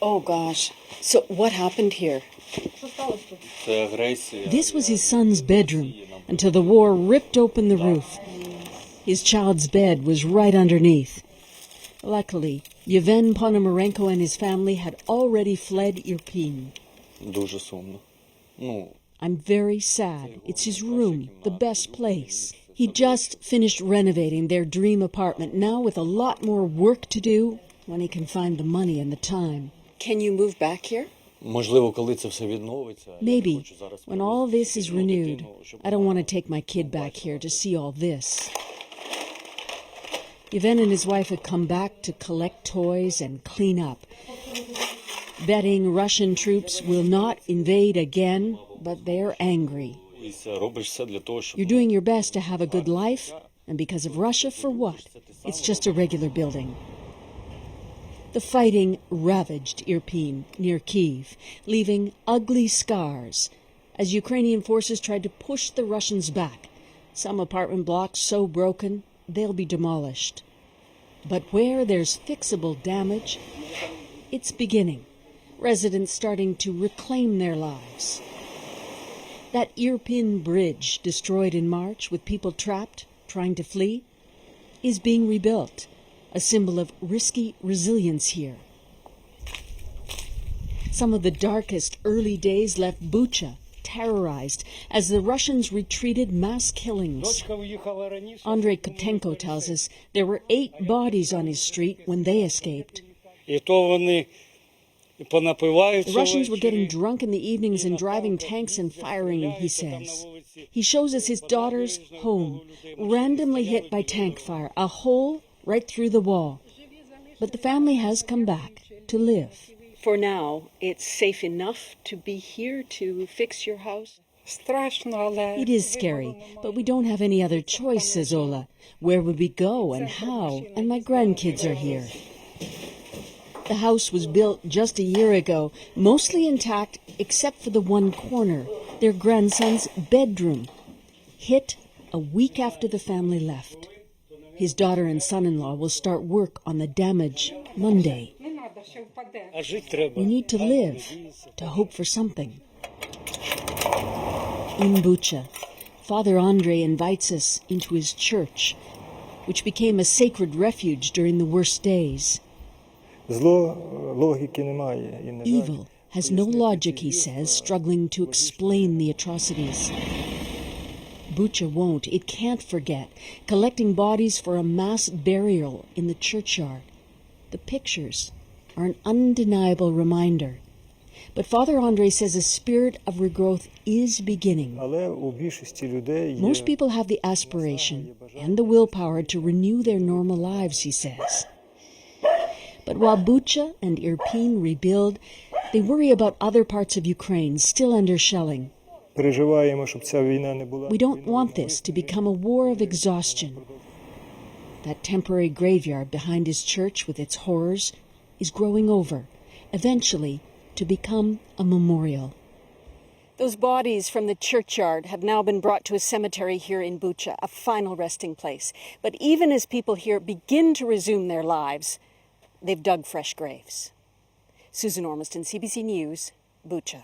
Oh, gosh. So what happened here? This was his son's bedroom until the war ripped open the roof. His child's bed was right underneath. Luckily, Yevhen Ponomarenko and his family had already fled Irpin. I'm very sad. It's his room, the best place. He just finished renovating their dream apartment, now with a lot more work to do when he can find the money and the time. Can you move back here? Maybe, when all this is renewed. I don't want to take my kid back here to see all this. Yevhen and his wife had come back to collect toys and clean up, betting Russian troops will not invade again, but they're angry. You're doing your best to have a good life, and because of Russia, for what? It's just a regular building. The fighting ravaged Irpin, near Kyiv, leaving ugly scars as Ukrainian forces tried to push the Russians back. Some apartment blocks so broken, they'll be demolished. But where there's fixable damage, it's beginning. Residents starting to reclaim their lives. That Irpin bridge, destroyed in March with people trapped, trying to flee, is being rebuilt, a symbol of risky resilience here. Some of the darkest early days left Bucha terrorized as the Russians retreated mass killings. Andrei Kotenko tells us there were 8 bodies on his street when they escaped. The Russians were getting drunk in the evenings and driving tanks and firing, he says. He shows us his daughter's home, randomly hit by tank fire, a hole right through the wall. But the family has come back to live. For now, it's safe enough to be here to fix your house? It is scary, but we don't have any other choice, says Ola. Where would we go and how? And my grandkids are here. The house was built just a year ago, mostly intact except for the one corner, their grandson's bedroom, hit a week after the family left. His daughter and son-in-law will start work on the damage Monday. We need to live, to hope for something. In Bucha, Father Andrei invites us into his church, which became a sacred refuge during the worst days. Evil has no logic, he says, struggling to explain the atrocities. Bucha won't, it can't forget, collecting bodies for a mass burial in the churchyard. The pictures are an undeniable reminder. But Father Andrei says a spirit of regrowth is beginning. Most people have the aspiration and the willpower to renew their normal lives, he says. But while Bucha and Irpin rebuild, they worry about other parts of Ukraine still under shelling. We don't want this to become a war of exhaustion. That temporary graveyard behind his church with its horrors is growing over, eventually to become a memorial. Those bodies from the churchyard have now been brought to a cemetery here in Bucha, a final resting place. But even as people here begin to resume their lives, they've dug fresh graves. Susan Ormiston, CBC News, Bucha.